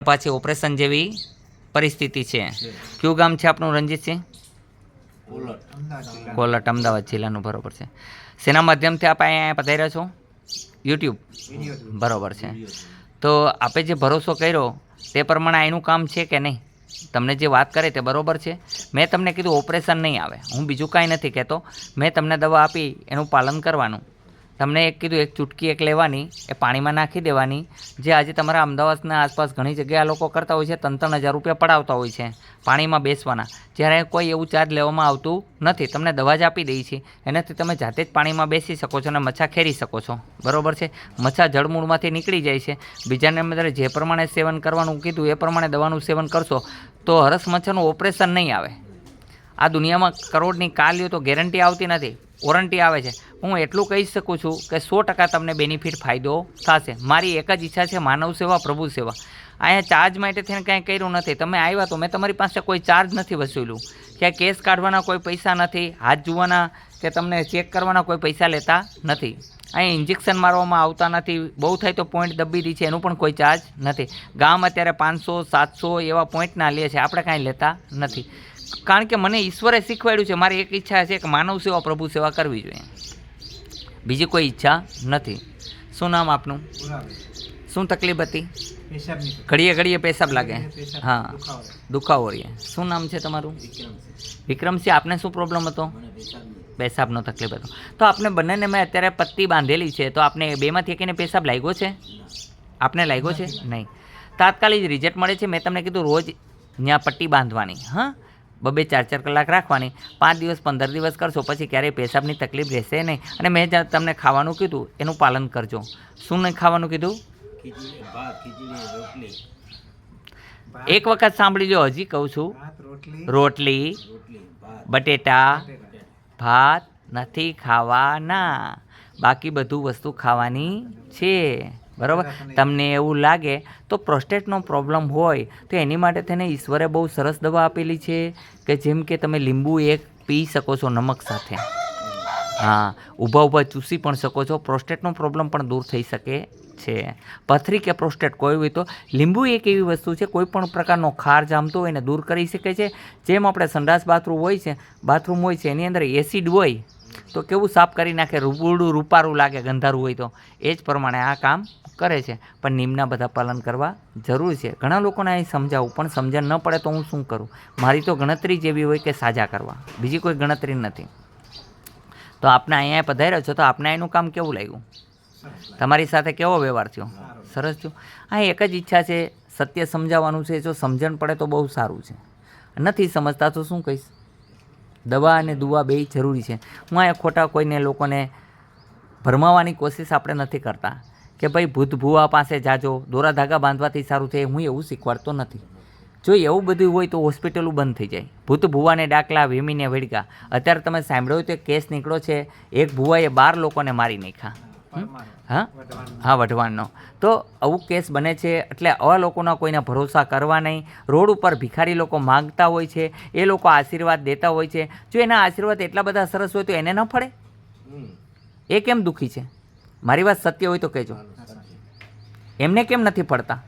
પાછી ઓપરેશન જેવી પરિસ્થિતિ છે. કયું ગામ છે આપનું રણજીતસિંહ? કોલટ, અમદાવાદ જિલ્લાનું. બરોબર છે. શેના માધ્યમથી આપ અહીંયા પધાર્યા છો? યુટ્યુબ. બરોબર છે. તો આપે જે ભરોસો કર્યો તે પ્રમાણે એનું કામ છે કે નહીં? તમને જે વાત કરે તે બરોબર છે? મેં તમને કીધું ઓપરેશન નહીં આવે, હું બીજું કાંઈ નથી કહેતો. મેં તમને દવા આપી એનું પાલન કરવાનું. તમને એક કીધું એક ચૂટકી એક લેવાની, એ પાણીમાં નાખી દેવાની. જે આજે તમારા અમદાવાદના આસપાસ ઘણી જગ્યાએ લોકો કરતા હોય છે, 3-3 હજાર રૂપિયા પડાવતા હોય છે પાણીમાં બેસવાના, જ્યારે કોઈ એવું ચાર્જ લેવામાં આવતું નથી. તમને દવા જ આપી દઈ છે, એનાથી તમે જાતે જ પાણીમાં બેસી શકો છો અને મચ્છા ખેરી શકો છો. બરોબર છે? મચ્છા જળમૂળમાંથી નીકળી જાય છે. બીજાને અંદર જે પ્રમાણે સેવન કરવાનું કીધું એ પ્રમાણે દવાનું સેવન કરશો તો હરસ મચ્છરનું ઓપરેશન નહીં આવે. આ દુનિયામાં કરોડની કાલ લ્યો તો ગેરંટી આવતી નથી, વોરંટી આવે છે. હું એટલું કહી શકું છું કે 100% તમને બેનિફિટ ફાયદો થશે. મારી એક જ ઈચ્છા છે, માનવ સેવા, પ્રભુ સેવા. અહીંયા ચાર્જ માટે થઈને કાંઈ કર્યું નથી. તમે આવ્યા તો મેં તમારી પાસે કોઈ ચાર્જ નથી વસૂલ્યું, કે કેસ કાઢવાના કોઈ પૈસા નથી, હાથ જોવાના કે તમને ચેક કરવાના કોઈ પૈસા લેતા નથી. અહીં ઇન્જેક્શન મારવામાં આવતા નથી. બહુ થાય તો પોઈન્ટ દબી દી છે, એનું પણ કોઈ ચાર્જ નથી. ગામ અત્યારે 500-700 એવા પોઈન્ટના લે છે, આપણે કાંઈ લેતા નથી. કારણ કે મને ઈશ્વરે શીખવાડ્યું છે. મારી એક ઈચ્છા છે કે માનવ સેવા, પ્રભુ સેવા કરવી જોઈએ, બીજી કોઈ ઈચ્છા નથી. શું નામ આપનું? શું તકલીફ હતી? ઘડીએ ઘડીએ પેશાબ લાગે. હા, દુખાવો રહીએ. શું નામ છે તમારું? વિક્રમસિંહ. આપને શું પ્રોબ્લેમ હતો? પેશાબનો તકલીફ હતો. તો આપને બંનેને મેં અત્યારે પટ્ટી બાંધેલી છે, તો આપને બેમાંથી એકને પેશાબ લાગ્યો છે? આપને લાગ્યો છે? નહીં. તાત્કાલિક રિઝલ્ટ મળે છે. મેં તમને કીધું રોજ ત્યાં પટ્ટી બાંધવાની. હા, 2-4 કલાક રાખવાની. 5 દિવસ 15 દિવસ કરશો પછી ક્યારેય પેશાબની તકલીફ રહેશે નહીં. અને મેં તમને ખાવાનું કીધું એનું પાલન કરજો. શું નહીં ખાવાનું કીધું? એક વખત સાંભળી લો, હજી કહું છું. રોટલી, બટેટા, ભાત નથી ખાવાના, બાકી બધું વસ્તુ ખાવાની છે. બરાબર? તમને એવું લાગે તો પ્રોસ્ટેટનો પ્રોબ્લેમ હોય તો એની માટે થઈને ઈશ્વરે બહુ સરસ દવા આપેલી છે, કે જેમ કે તમે લીંબુ એક પી શકો છો નમક સાથે. હા, ઊભા ચૂસી પણ શકો છો. પ્રોસ્ટેટનો પ્રોબ્લેમ પણ દૂર થઈ શકે છે. પથરી કે પ્રોસ્ટેટ કોઈ હોય તો લીંબુ એક એવી વસ્તુ છે, કોઈ પણ પ્રકારનો ખાર જામતો હોય એને દૂર કરી શકે છે. જેમ આપણે સંડાસ બાથરૂમ હોય છે એની અંદર એસિડ હોય તો કેવું સાફ કરી નાખે, રૂપડું રૂપારું લાગે ગંધારું હોય તો, એ જ પ્રમાણે આ કામ કરે છે. પણ નિયમના બધા પાલન કરવા જરૂર છે. ઘણા લોકોને અહીં સમજાવું પણ સમજણ ન પડે તો હું શું કરું? મારી તો ગણતરી જેવી હોય કે સાજા કરવા, બીજી કોઈ ગણતરી નથી. તો આપને અહીંયા પધાર્યો છો તો આપને એનું કામ કેવું લાગ્યું? તમારી સાથે કેવો વ્યવહાર થયો? સરસ થયો. આ એક જ ઈચ્છા છે, સત્ય સમજાવવાનું છે. જો સમજણ પડે તો બહુ સારું છે, નથી સમજતા તો શું કહીશ? દવા અને દુવા બેય જરૂરી છે. હું અહીંયા ખોટા કોઈને લોકોને ભરમાવાની કોશિશ આપણે નથી કરતા કે ભાઈ ભૂત ભૂવા પાસે જાજો, દોરા ધાગા બાંધવાથી સારું થાય, હું એવું શીખવાડતો નથી. જો એવું બધું હોય તો હોસ્પિટલો બંધ થઈ જાય. ભૂત ભૂવાને ડાકલા, વેમીને વેડકા. અત્યારે તમે સાંભળ્યું તો કેસ નીકળ્યો છે, એક ભૂવાએ 12 લોકોને મારી નાખ્યા. હા, વઢવાણનો. તો આવું કેસ બને છે. એટલે આવા લોકોના કોઈના ભરોસા કરવા નહીં. રોડ ઉપર ભિખારી લોકો માગતા હોય છે, એ લોકો આશીર્વાદ દેતા હોય છે. જો એના આશીર્વાદ એટલા બધા સરસ હોય તો એને ન ફળે? એ કેમ દુઃખી છે? મારી વાત સત્ય હોય તો કહેજો. એમને કેમ નથી ફળતા?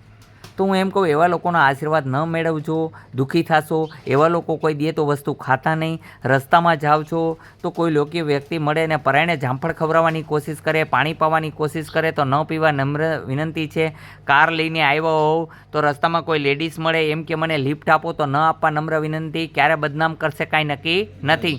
તો હું એમ કહું, એવા લોકોના આશીર્વાદ ન મેળવજો, દુઃખી થશો. એવા લોકો કોઈ દે તો વસ્તુ ખાતા નહીં. રસ્તામાં જાઓ છો તો કોઈ લોકીય વ્યક્તિ મળે ને પરાયણે જામફળ ખવડાવવાની કોશિશ કરે, પાણી પાવાની કોશિશ કરે તો ન પીવા નમ્ર વિનંતી છે. કાર લઈને આવ્યો હોવ તો રસ્તામાં કોઈ લેડીઝ મળે એમ કે મને લિફ્ટ આપો તો ન આપવા નમ્ર વિનંતી. ક્યારે બદનામ કરશે કાંઈ નક્કી નથી.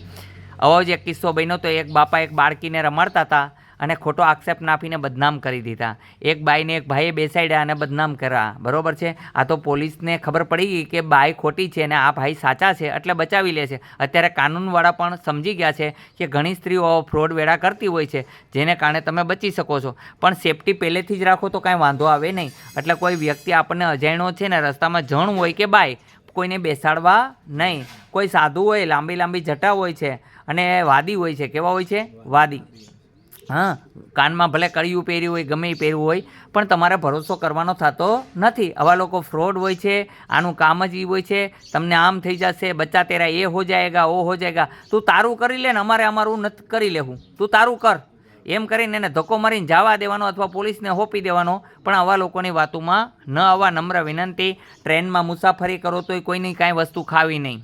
આવો જ એક કિસ્સો બન્યો તો એક બાપા એક બાળકીને રમાડતા હતા અને ખોટો આક્ષેપ નાખીને બદનામ કરી દીધા. એક બાઈને એક ભાઈએ બેસાડ્યા અને બદનામ કર્યા. બરાબર છે? આ તો પોલીસને ખબર પડી ગઈ કે બાઈ ખોટી છે અને આ ભાઈ સાચા છે, એટલે બચાવી લે છે. અત્યારે કાનૂનવાળા પણ સમજી ગયા છે કે ઘણી સ્ત્રીઓ ફ્રોડ વેળા કરતી હોય છે, જેને કારણે તમે બચી શકો છો. પણ સેફટી પહેલેથી જ રાખો તો કાંઈ વાંધો આવે નહીં. એટલે કોઈ વ્યક્તિ આપણને અજાણ્યો છે ને રસ્તામાં જણ હોય કે બાઈ, કોઈને બેસાડવા નહીં. કોઈ સાધુ હોય, લાંબી લાંબી જટા હોય છે અને વાદી હોય છે. કેવા હોય છે? વાદી. હા, કાનમાં ભલે કળિયું પહેર્યું હોય, ગમે એ પહેર્યું હોય, પણ તમારે ભરોસો કરવાનો થતો નથી. આવા લોકો ફ્રોડ હોય છે. આનું કામ જ એ હોય છે, તમને આમ થઈ જશે, બચ્ચા તેરા એ હો જાયગા, ઓ હો જાયગા. તું તારું કરી લે ને, અમારું નથી કરી લેવું. તું તારું કર. એમ કરીને એને ધક્કો મારીને જવા દેવાનો અથવા પોલીસને હોપી દેવાનો, પણ આવા લોકોની વાતોમાં ન આવવા. નમ્ર વિનંતી. ટ્રેનમાં મુસાફરી કરો તોય કોઈની કાંઈ વસ્તુ ખાવી નહીં.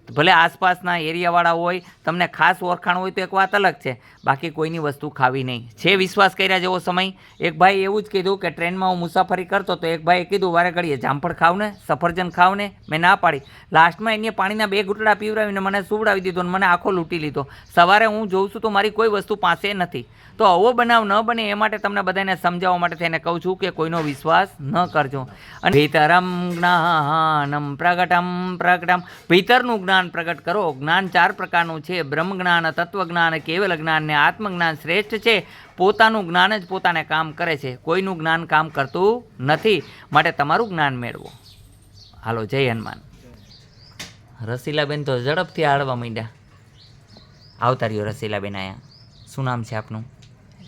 ભલે આસપાસના એરિયાવાળા હોય, તમને ખાસ ઓળખાણ હોય તો એક વાત અલગ છે, બાકી કોઈની વસ્તુ ખાવી નહીં. છે વિશ્વાસ કર્યા જેવો સમય. એક ભાઈ એવું જ કીધું કે ટ્રેનમાં હું મુસાફરી કરતો તો એક ભાઈએ કીધું વારે ઘડીએ જામફળ ખાવ ને, સફરજન ખાવ ને. મેં ના પાડી. લાસ્ટમાં એને પાણીના 2 ઘૂંટડા પીવડાવીને મને સુવડાવી દીધો અને મને આખો લૂંટી લીધો. સવારે હું જોઉં છું તો મારી કોઈ વસ્તુ પાસે નથી. તો આવો બનાવ ન બને એ માટે તમને બધાને સમજાવવા માટે થઈને કહું છું કે કોઈનો વિશ્વાસ ન કરજો. અને ભીતરમ જ્ઞાનમ પ્રગટમ, ભીતરનું જ્ઞાન પ્રગટ કરો. જ્ઞાન 4 પ્રકારનું છે. બ્રહ્મ જ્ઞાન, તત્વજ્ઞાન, કેવલ જ્ઞાન ને આત્મજ્ઞાન શ્રેષ્ઠ છે. પોતાનું જ્ઞાન જ પોતાને કામ કરે છે, કોઈનું જ્ઞાન કામ કરતું નથી. માટે તમારું જ્ઞાન મેળવો. હાલો, જય હનુમાન. રસીલાબેન તો ઝડપથી હાડવા માંડ્યા. આવતા રહ્યો રસીલાબેન. અહીંયા શું નામ છે આપનું?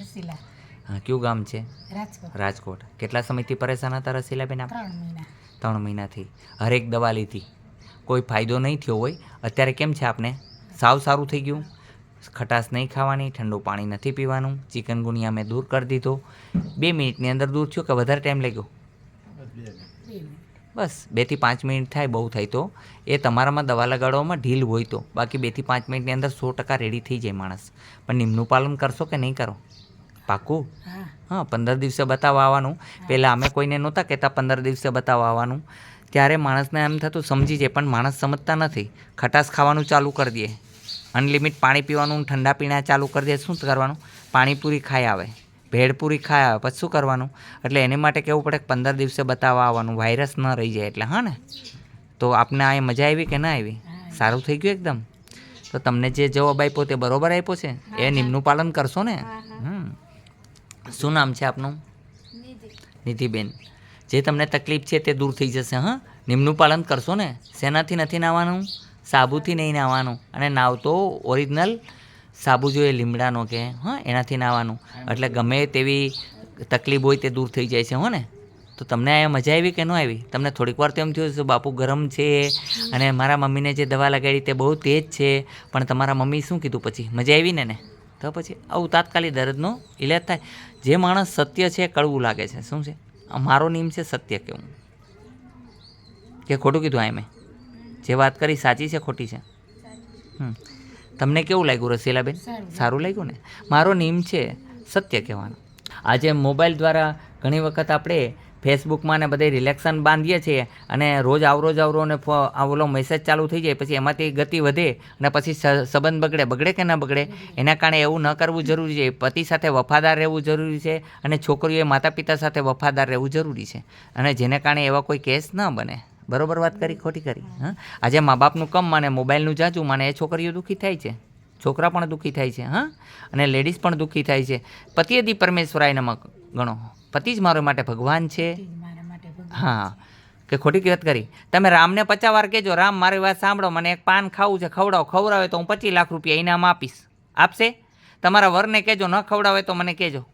રસીલા. હા, કયું ગામ છે? રાજકોટ. રાજકોટ. કેટલા સમયથી પરેશાન હતા રસીલાબેન આપ? 3 મહિના. 3 મહિનાથી. હરેક દવા લીધી, કોઈ ફાયદો નહીં થયો હોય. અત્યારે કેમ છે આપને? સાવ સારું થઈ ગયું? ખટાશ નહીં ખાવાની, ઠંડુ પાણી નથી પીવાનું, ચિકનગુનિયા મેં દૂર કરી દીધો. 2 મિનિટની અંદર દૂર થયો કે વધારે ટાઈમ લાગ્યો? બસ 2 થી 5 મિનિટ થાય, બહુ થાય તો. એ તમારામાં દવા લગાડવામાં ઢીલ હોય તો. બાકી 2 થી 5 મિનિટની અંદર 100% રેડી થઈ જાય માણસ. પણ નિયમનું પાલન કરશો કે નહીં કરો? પાક્કું? હા, 15 દિવસે બતાવવા આવવાનું. પહેલાં અમે કોઈને નહોતા કહેતા 15 દિવસે બતાવવા આવવાનું. ત્યારે માણસને એમ થતું સમજી જાય, પણ માણસ સમજતા નથી. ખટાશ ખાવાનું ચાલુ કરી દે, અનલિમિટ પાણી પીવાનું, ઠંડા પીણા ચાલુ કરી દે. શું કરવાનું? પાણીપુરી ખાઈ આવે, ભેળપુરી ખાઈ આવે, પછી શું કરવાનું? એટલે એને માટે કહેવું પડે કે 15 દિવસે બતાવવા આવવાનું, વાયરસ ન રહી જાય એટલે. હા ને? તો આપને આ મજા આવી કે ના આવી? સારું થઈ ગયું એકદમ? તો તમને જે જવાબ આપ્યો તે બરોબર આપ્યો છે? એ નિયમનું પાલન કરશો ને? શું નામ છે આપનું? નિધિબેન. જે તમને તકલીફ છે તે દૂર થઈ જશે. હા, નિયમનું પાલન કરશો ને? શેનાથી નથી નાહવાનું? સાબુથી નહીં નાહવાનું. અને નાવ તો ઓરિજિનલ સાબુ જોઈએ, લીમડાનો કે હા, એનાથી નાહવાનું. એટલે ગમે તેવી તકલીફ હોય તે દૂર થઈ જાય છે. હો ને? તો તમને આ મજા આવી કે ન આવી? તમને થોડીક વાર તો એમ થયું બાપુ ગરમ છે અને મારા મમ્મીને જે દવા લગાડી તે બહુ તેજ છે, પણ તમારા મમ્મી શું કીધું પછી? મજા આવી ને? તો પછી આવું તાત્કાલિક દર્દનો ઇલાજ થાય. જે માણસ સત્ય છે કડવું લાગે છે. શું છે? મારો નિયમ છે સત્ય કહેવું. કે ખોટું કીધું? આ મેં જે વાત કરી સાચી છે ખોટી છે? તમને કેવું લાગ્યું રસીલાબેન? સારું લાગ્યું ને? મારો નિયમ છે સત્ય કહેવાનો. આજે મોબાઈલ દ્વારા ઘણી વખત આપણે ફેસબુકમાં ને બધે રિલેક્શન બાંધીએ છીએ અને રોજ આવરો ને ઓલો મેસેજ ચાલુ થઈ જાય, પછી એમાંથી ગતિ વધે અને પછી સંબંધ બગડે કે ન બગડે? એના કારણે એવું ન કરવું જરૂરી છે. પતિ સાથે વફાદાર રહેવું જરૂરી છે અને છોકરીઓએ માતા પિતા સાથે વફાદાર રહેવું જરૂરી છે. અને જેને કારણે એવા કોઈ કેસ ન બને. બરોબર વાત કરી ખોટી કરી? હા, આજે મા બાપનું કમ માને, મોબાઈલનું જાજુ માને, એ છોકરીઓ દુઃખી થાય છે, છોકરા પણ દુઃખી થાય છે. હા, અને લેડીઝ પણ દુઃખી થાય છે. પતિયદી પરમેશ્વરાય નમઃ ગણો. પતિ જ મારો માટે ભગવાન છે. હા, કે ખોટી વાત કરી? તમે રામને 50 વાર કહેજો, રામ મારી વાત સાંભળો, મને એક પાન ખાવું છે, ખવડાવે તો હું 25 લાખ રૂપિયા ઇનામ આપીશ. આપશે? તમારા વરને કહેજો, ન ખવડાવે તો મને કહેજો.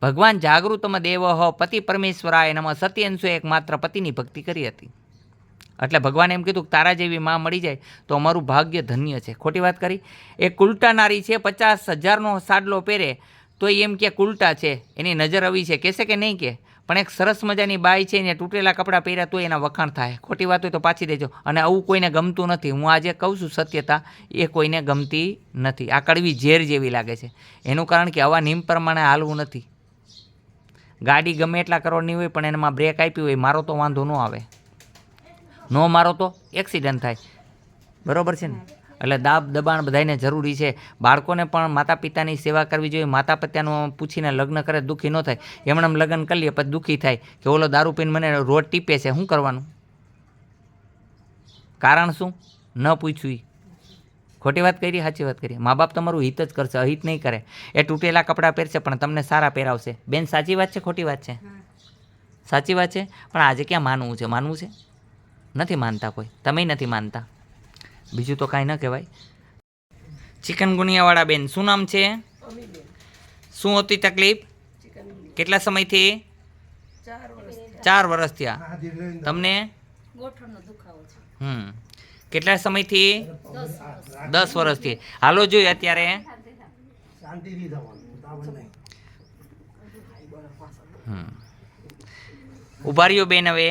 ભગવાન જાગૃતમ દેવ પતિ પરમેશ્વરાય નમઃ. સત્યંશુ એકમાત્ર પતિની ભક્તિ કરી હતી. એટલે ભગવાને એમ કીધું કે તારા જેવી માં મળી જાય તો અમારું ભાગ્ય ધન્ય છે. ખોટી વાત કરી? એ કુલટા નારી છે, 50,000નો સાડલો પહેરે તો એમ કે કુલટા છે, એની નજર આવી છે, કહેશે કે નહીં કે? પણ એક સરસ મજાની બાઈ છે ને તૂટેલા કપડાં પહેર્યા તો એના વખાણ થાય. ખોટી વાત હોય તો પાછી દેજો. અને આવું કોઈને ગમતું નથી. હું આજે કહું છું સત્યતા, એ કોઈને ગમતી નથી. આ કડવી ઝેર જેવી લાગે છે. એનું કારણ કે આવા નિયમ પ્રમાણે હાલવું નથી. ગાડી ગમે એટલા કરોડની હોય પણ એમાં બ્રેક આપી હોય, મારો તો વાંધો ન આવે, ન મારો તો એક્સિડન્ટ થાય. બરાબર છે ને? એટલે દાબ દબાણ બધાને જરૂરી છે. બાળકોને પણ માતા પિતાની સેવા કરવી જોઈએ. માતા પિતાનું પૂછીને લગ્ન કરે દુઃખી ન થાય. એમણે લગ્ન કરી લે પછી દુઃખી થાય કે ઓલો દારૂ પીને મને રોજ ટીપે છે, શું કરવાનું? કારણ શું? ન પૂછ્યું. ખોટી વાત કરી? સાચી વાત કરી? મા બાપ તમારું હિત જ કરશે, અહિત નહીં કરે. એ તૂટેલા કપડાં પહેરશે પણ તમને સારા પહેરાવશે. બેન, સાચી વાત છે ખોટી વાત છે? સાચી વાત છે. પણ આજે ક્યાં માનવું છે? માનવું છે? નથી માનતા કોઈ. તમે નથી માનતા. બીજું તો કાંઈ ન કહેવાય. ચિકનગુનિયાવાળા બેન, શું નામ છે? શું હતી તકલીફ? કેટલા સમયથી? 4 વર્ષ થયા. તમને? કેટલા સમયથી? 10 વર્ષથી. હાલો જોઈએ અત્યારે ઉભા રહ્યો બેન. હવે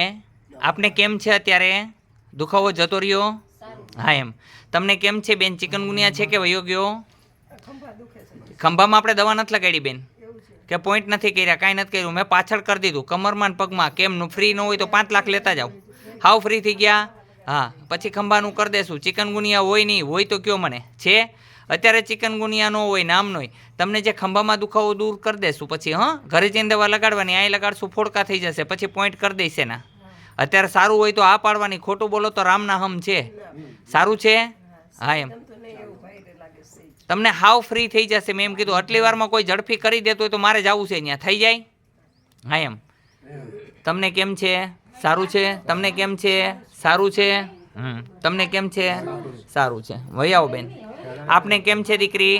આપને કેમ છે અત્યારે? દુખાવો જતો રહ્યો? હા એમ. તમને કેમ છે બેન? ચિકનગુનિયા છે કે વયો ગયો? ખંભામાં આપણે દવા નથી લગાડી બેન, કે પોઈન્ટ નથી કર્યા, કાંઈ નથી કર્યું. મેં પાછળ કરી દીધું કમરમાં ને પગમાં. કેમ ફ્રી ન હોય તો 5 લાખ લેતા જાઓ. હાવ ફ્રી થઈ ગયા. હા, પછી ખંભાનું કરી દેશું. ચિકનગુનિયા હોય નહીં હોય તો કયો મને છે? અત્યારે ચિકનગુનિયા ન હોય, નામ નહીં. તમને જે ખંભામાં દુખાવો દૂર કરી દેશું પછી. હા, ઘરે જઈને દવા લગાડવાની, અહીં લગાડશું, ફોડકા થઈ જશે, પછી પોઈન્ટ કરી દઈશ એના. અત્યારે સારું હોય તો આ પાડવાની, ખોટું બોલો તો રામના હમ છે. સારું છે? હા એમ. તમને હાવ ફ્રી થઈ જશે. મેં એમ કીધું આટલી વારમાં કોઈ ઝડપી કરી દેતું હોય તો મારે જવું છે, અહીંયા થઈ જાય. હા એમ. તમને કેમ છે? સારું છે? તમને કેમ છે? સારું છે? તમને કેમ છે? સારું છે. વહી આવો બેન. આપને કેમ છે દીકરી?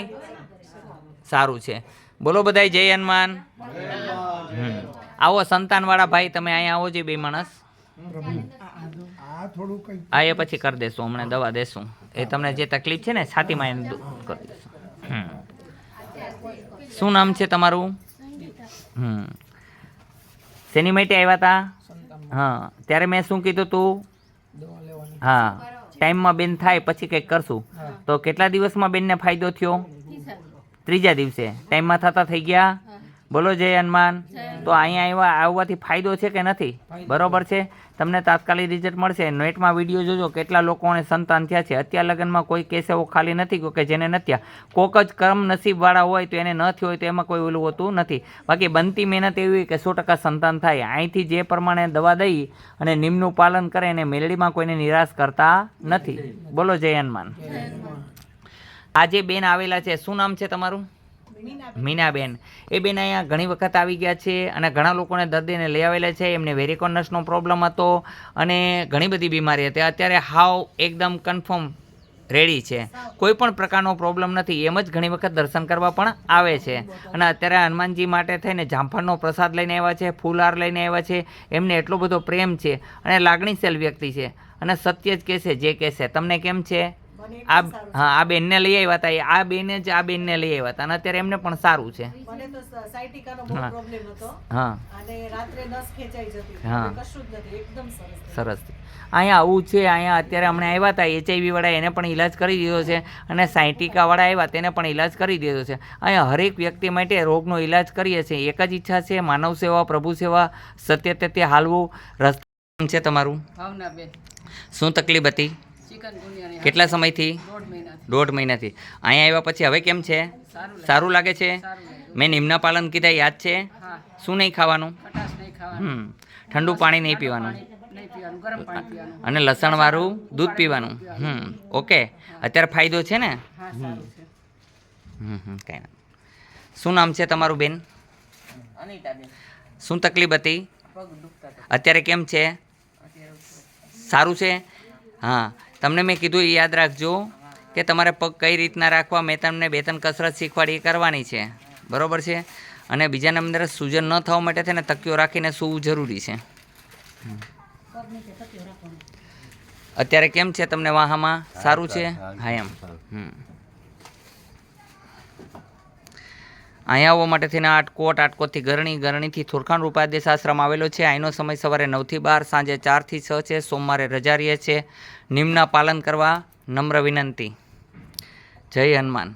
સારું છે. બોલો બધાય જય હનુમાન. આવો સંતાનવાળા ભાઈ, તમે અહીંયા આવો જે બે માણસ. આ એ પછી કરી દેશું, હમણાં દવા દેશું. એ તમને જે તકલીફ છે ને છાતીમાં એને દૂર કરી દેશું. શું નામ છે તમારું? શેની માટે આવ્યા હતા? હા, ત્યારે મેં શું કીધું તું? હા, ટાઈમમાં બેન થાય પછી કંઈક કરશું. તો કેટલા દિવસમાં બેનને ફાયદો થયો? 3જા દિવસે ટાઈમમાં થતા થઈ ગયા. બોલો જય હનુમાન. તો અહીંયા આવવાથી ફાયદો છે કે નથી? બરોબર છે. તમને તાત્કાલિક રિઝલ્ટ મળશે. નેટમાં વિડીયો જોજો કેટલા લોકોને સંતાન થયા છે. અત્યાર લગ્નમાં કોઈ કેસ એવો ખાલી નથી કે જેને નથી. કોક જ કર્મ નસીબવાળા હોય તો એને ન થયો હોય તો એમાં કોઈ ઓલું હોતું નથી. બાકી બનતી મહેનત એવી કે 100% સંતાન થાય. અહીંથી જે પ્રમાણે દવા દઈ અને નિયમનું પાલન કરે એને મેલડીમાં કોઈને નિરાશ કરતા નથી. બોલો જય હનુમાન. આજે બેન આવેલા છે, શું નામ છે તમારું? મીનાબેન. એ બેન અહીંયા ઘણી વખત આવી ગયા છે અને ઘણા લોકોને દર્દીને લઈ આવેલા છે. એમને વેરિકોનસનો પ્રોબ્લેમ હતો અને ઘણી બધી બીમારી હતી. અત્યારે હાવ એકદમ કન્ફર્મ રેડી છે, કોઈ પણ પ્રકારનો પ્રોબ્લેમ નથી. એમ જ ઘણી વખત દર્શન કરવા પણ આવે છે. અને અત્યારે હનુમાનજી માટે થઈને જામફળનો પ્રસાદ લઈને આવ્યા છે, ફૂલહાર લઈને આવ્યા છે. એમને એટલો બધો પ્રેમ છે અને લાગણીશીલ વ્યક્તિ છે અને સત્ય જ કહેશે જે કહેશે. તમને કેમ છે? આ હા, આ બેનને લઈ આવ્યા હતા. આ બેને જ આ બેનને લઈ આવ્યા હતા અને અત્યારે એમને પણ સારું છે. હા, સરસ. અહીંયા આવું છે. અહીંયા અત્યારે હમણાં આવ્યા હતા HIV વાળા, એને પણ ઈલાજ કરી દીધો છે અને સાયન્ટિકા વાળા આવ્યા તેને પણ ઈલાજ કરી દીધો છે. અહીંયા હરેક વ્યક્તિ માટે રોગનો ઈલાજ કરીએ છીએ. એક જ ઈચ્છા છે, માનવ સેવા, પ્રભુ સેવા, સત્ય તે હાલવું. રસ્તા છે તમારું? શું તકલીફ હતી? કેટલા સમયથી? 1.5 મહિનાથી. અહીંયા આવ્યા પછી હવે કેમ છે? સારું લાગે છે? મેં નિયમના પાલન કીધા યાદ છે? શું નહીં ખાવાનું? ઠંડુ પાણી નહીં પીવાનું અને લસણવાળું દૂધ પીવાનું. ઓકે. અત્યારે ફાયદો છે ને? કાંઈ ના. શું નામ છે તમારું બેન? શું તકલીફ હતી? અત્યારે કેમ છે? સારું છે? હા, તમને મેં કીધું એ યાદ રાખજો કે તમારે પગ કઈ રીતના રાખવા. મેં તમને 2-3 કસરત શીખવાડી કરવાની છે. બરાબર છે? અને બીજાના અંદર સૂજન ન થવા માટે થઈને તકીઓ રાખીને સૂવું જરૂરી છે. અત્યારે કેમ છે તમને વાહામાં? સારું છે? હા એમ. અહીંયા આવવા માટે થઈને આટકોટથી ગરણીથી થોરખાણ રૂપાદેશ આશ્રમ આવેલો છે. અહીંનો સમય સવારે 9 થી 12, સાંજે 4 થી 6 છે. સોમવારે રજા રહે છે. નિયમના પાલન કરવા નમ્ર વિનંતી. જય હનુમાન.